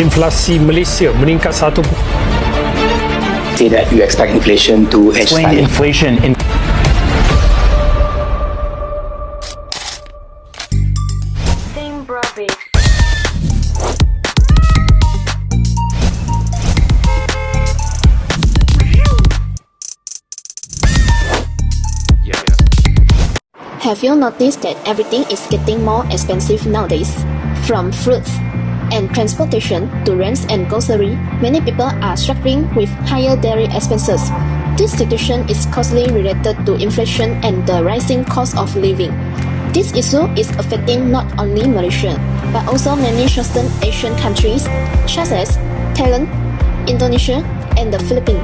inflasi Malaysia meningkat 1%. Say that you expect inflation to edge Explain higher. inflation in Have you noticed that everything is getting more expensive nowadays? From fruits and transportation to rents and grocery, many people are struggling with higher daily expenses. This situation is closely related to inflation and the rising cost of living. This issue is affecting not only Malaysia, but also many Southeast Asian countries such as Thailand, Indonesia, and the Philippines.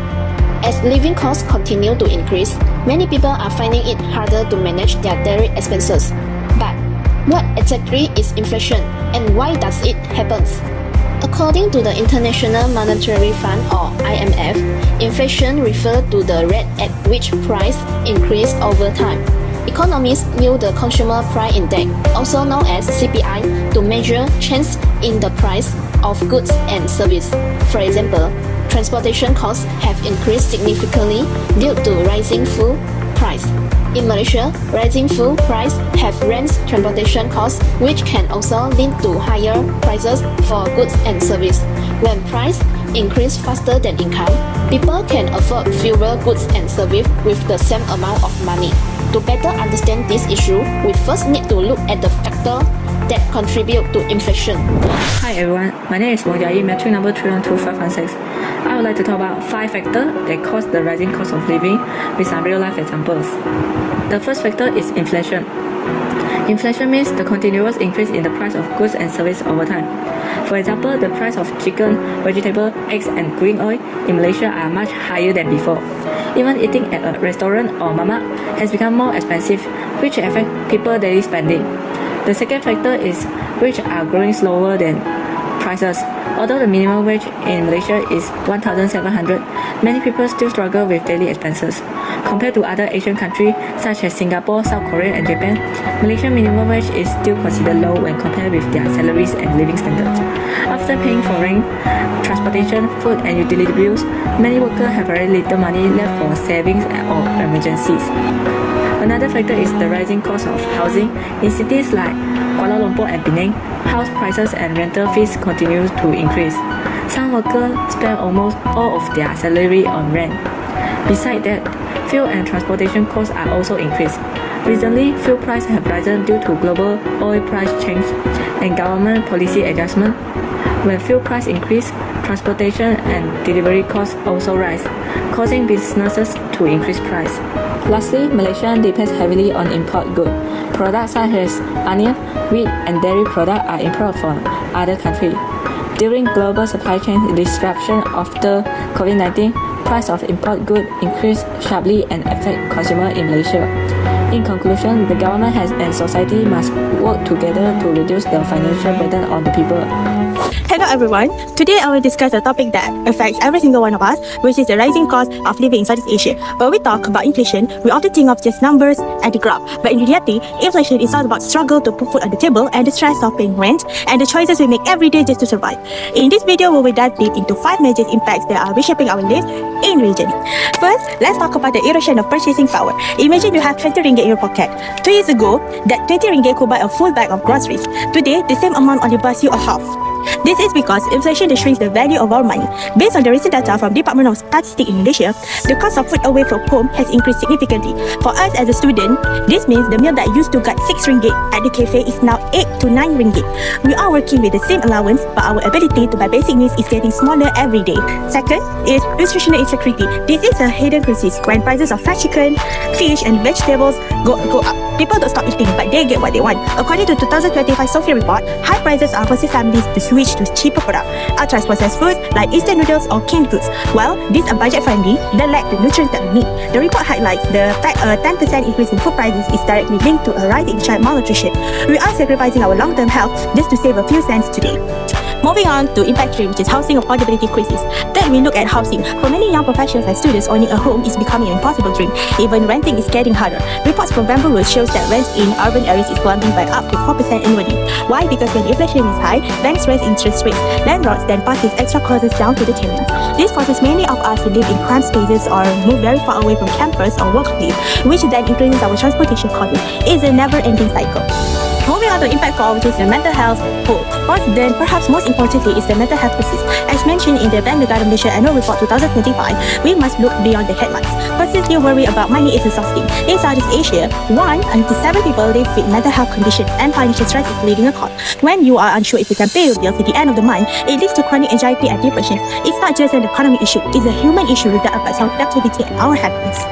As living costs continue to increase, many people are finding it harder to manage their daily expenses. But what exactly is inflation and why does it happen? According to the International Monetary Fund or IMF, inflation refers to the rate at which price increase over time. Economists use the Consumer Price Index, also known as CPI, to measure change in the price of goods and services. For example, transportation costs have increased significantly due to rising fuel price. In Malaysia, rising fuel price have raised transportation costs, which can also lead to higher prices for goods and services. When price increase faster than income, people can afford fewer goods and services with the same amount of money. To better understand this issue, we first need to look at the factors that contribute to inflation. Hi everyone, my name is Mojayi, metric number 312516. I would like to talk about 5 factors that cause the rising cost of living with some real life examples. The first factor is inflation. Inflation means the continuous increase in the price of goods and services over time. For example, the price of chicken, vegetable, eggs and green oil in Malaysia are much higher than before. Even eating at a restaurant or mama has become more expensive, which affects people's daily spending. The second factor is wages are growing slower than prices. Although the minimum wage in Malaysia is 1,700, many people still struggle with daily expenses. Compared to other Asian countries such as Singapore, South Korea and Japan, Malaysian minimum wage is still considered low when compared with their salaries and living standards. After paying for rent, transportation, food and utility bills, many workers have very little money left for savings or emergencies. Another factor is the rising cost of housing. In cities like Kuala Lumpur and Penang, house prices and rental fees continue to increase. Some workers spend almost all of their salary on rent. Besides that, fuel and transportation costs are also increased. Recently, fuel prices have risen due to global oil price change and government policy adjustment. When fuel price increase, transportation and delivery costs also rise, causing businesses to increase price. Lastly, Malaysia depends heavily on import goods. Products such as onion, wheat, and dairy products are imported from other countries. During global supply chain disruption after COVID-19, price of import goods increased sharply and affect consumers in Malaysia. In conclusion, the government and society must work together to reduce the financial burden on the people. Hello everyone, today I will discuss a topic that affects every single one of us, which is the rising cost of living in Southeast Asia. When we talk about inflation, we often think of just numbers and the graph, but in reality, inflation is all about struggle to put food on the table and the stress of paying rent and the choices we make every day just to survive. In this video, we will dive deep into 5 major impacts that are reshaping our lives in region. First, let's talk about the erosion of purchasing power. Imagine you have 20 ringgit in your pocket. 2 years ago, that 20 ringgit could buy a full bag of groceries. Today, the same amount only buys you a half. This is because inflation shrinks the value of our money. Based on the recent data from Department of Statistics in Indonesia, the cost of food away from home has increased significantly. For us as a student, this means the meal that used to get 6 ringgit at the cafe is now 8 to 9 ringgit. We are working with the same allowance, but our ability to buy basic needs is getting smaller every day. Second is nutritional insecurity. This is a hidden crisis. When prices of fried chicken, fish and vegetables go up, people don't stop eating, but they get what they want. According to 2025 Sophia report, high prices are forcing families to switch to cheaper products, ultra-processed foods like instant noodles or canned goods. While these are budget-friendly, they lack the nutrients that we need. The report highlights the fact a 10% increase in food prices is directly linked to a rise in child malnutrition. We are sacrificing our long-term health just to save a few cents today. Moving on to impact 3, which is housing affordability crisis. Then we look at housing. For many young professionals and students, owning a home is becoming an impossible dream. Even renting is getting harder. Reports from Bamboo Roots shows that rent in urban areas is climbing by up to 4% annually. Why? Because when inflation is high, banks raise interest rates. Landlords then pass these extra costs down to the tenants. This causes many of us to live in cramped spaces or move very far away from campus or workplace, which then increases our transportation costs. It is a never-ending cycle. Moving on to impact 4, which is the mental health pool. First, then perhaps most importantly is the mental health crisis. As mentioned in the Bank Negara Malaysia Annual Report 2025, we must look beyond the headlines. Persistently worry about money is exhausting. In Southeast Asia, 1 to 7 people live with mental health condition, and financial stress is leading a cause. When you are unsure if you can pay your bills at the end of the month, it leads to chronic anxiety and depression. It's not just an economic issue, it's a human issue that affects our productivity and our happiness.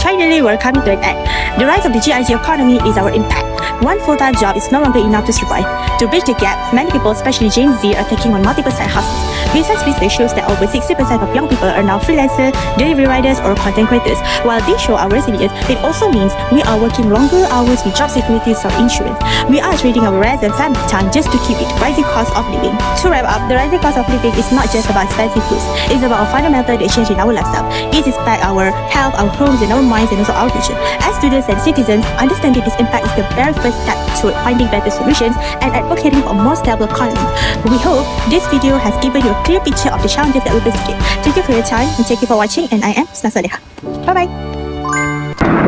Finally, we're coming to an end. The rise of the GIG economy is our impact. One full-time job is no longer enough to survive. To bridge the gap, many people, especially Gen Z, are taking on multiple side hustles. Research shows that over 60% of young people are now freelancers, delivery riders, or content creators. While this shows our resilience, it also means we are working longer hours with job security or insurance. We are trading our rest and family time just to keep it. Rising cost of living. To wrap up, the rising cost of living is not just about expensive goods. It's about a fundamental change in our lifestyle. It impacts our health, our homes, and our minds, and also our future. As students and citizens, understanding this impact is the very first step toward finding better solutions and advocating for a more stable economy. We hope this video has given you a clear picture of the challenges that we face today. Thank you for your time and thank you for watching, and I am Snasaleha. Bye-bye.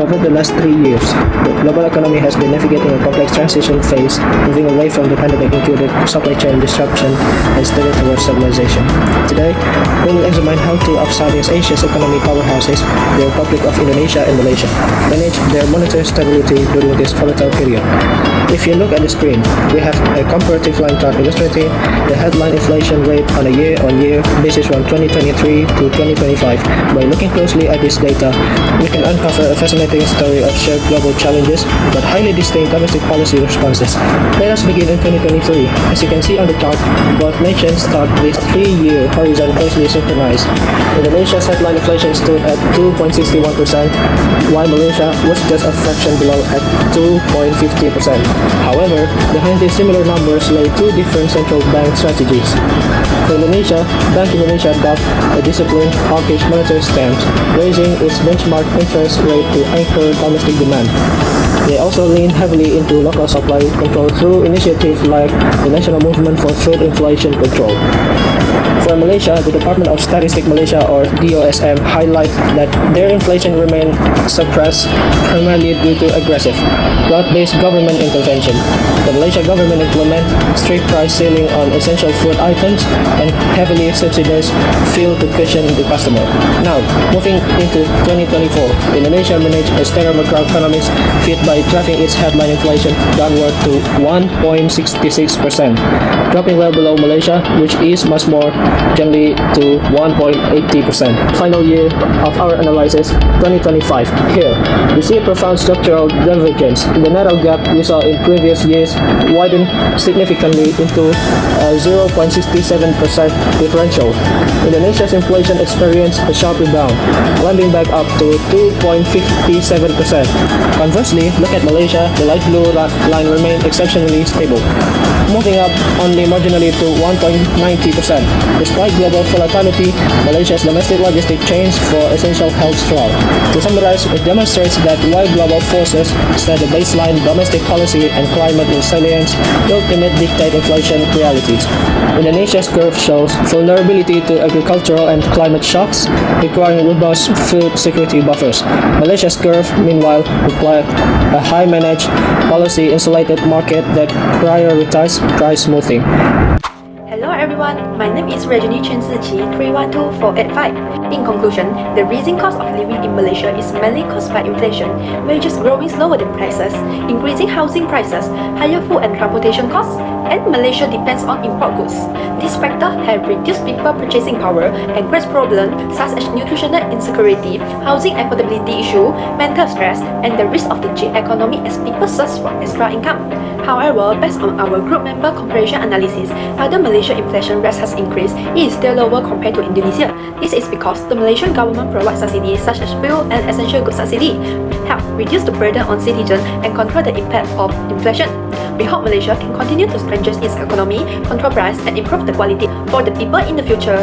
Over the last 3 years, the global economy has been navigating a complex transition phase, moving away from the pandemic included supply chain disruption and steadily towards stabilization. Today, we will examine how two of Southeast Asia's economic powerhouses, the Republic of Indonesia and Malaysia, manage their monetary stability during this volatile period. If you look at the screen, we have a comparative line chart illustrating the headline inflation rate on a year-on-year basis from 2023 to 2025. By looking closely at this data, we can uncover a fascinating story of shared global challenges but highly distinct domestic policy responses. Let us begin in 2023. As you can see on the chart, both nations start this 3-year horizon closely synchronized. Indonesia's headline inflation stood at 2.61%, while Malaysia was just a fraction below at 2.50%. However, behind these similar numbers lay two different central bank strategies. For Indonesia, Bank Indonesia adopted a disciplined hawkish monetary stance, raising its benchmark interest rate to anchor domestic demand. They also lean heavily into local supply control through initiatives like the National Movement for Food Inflation Control. For Malaysia, the Department of Statistics Malaysia, or DOSM, highlights that their inflation remained suppressed primarily due to aggressive, broad-based government intervention. The Malaysia government implemented strict price ceiling on essential food items and heavily subsidized fuel to cushion the customer. Now, moving into 2024, Indonesia managed a staggered macroeconomics fit by driving its headline inflation downward to 1.66%, dropping well below Malaysia, which is much more generally to 1.80%. Final year of our analysis, 2025. Here, we see a profound structural divergence. The narrow gap we saw in previous years widened significantly into a 0.67% differential. Indonesia's inflation experienced a sharp rebound, climbing back up to 2.57%. Conversely, look at Malaysia, the light blue line remained exceptionally stable, moving up only marginally to 1.90%. Despite global volatility, Malaysia's domestic logistic chains for essential health strong. To summarize, it demonstrates that while global forces set the baseline, domestic policy and climate resilience ultimately dictate inflation realities. Indonesia's curve shows vulnerability to agricultural and climate shocks, requiring robust food security buffers. Malaysia's curve, meanwhile, reflects a high-managed, policy-insulated market that prioritizes price smoothing. Hello everyone, my name is Rajani Chensiqi 312485. In conclusion, the rising cost of living in Malaysia is mainly caused by inflation, wages growing slower than prices, increasing housing prices, higher food and transportation costs, and Malaysia depends on import goods. These factors have reduced people purchasing power and creates problems such as nutritional insecurity, housing affordability issue, mental stress, and the risk of the gig economy as people search for extra income. However, based on our group member comparison analysis, other Malaysia Malaysia inflation rate has increased, it is still lower compared to Indonesia. This is because the Malaysian government provides subsidies such as fuel and essential goods subsidy, help reduce the burden on citizens and control the impact of inflation. We hope Malaysia can continue to strengthen its economy, control price, and improve the quality for the people in the future.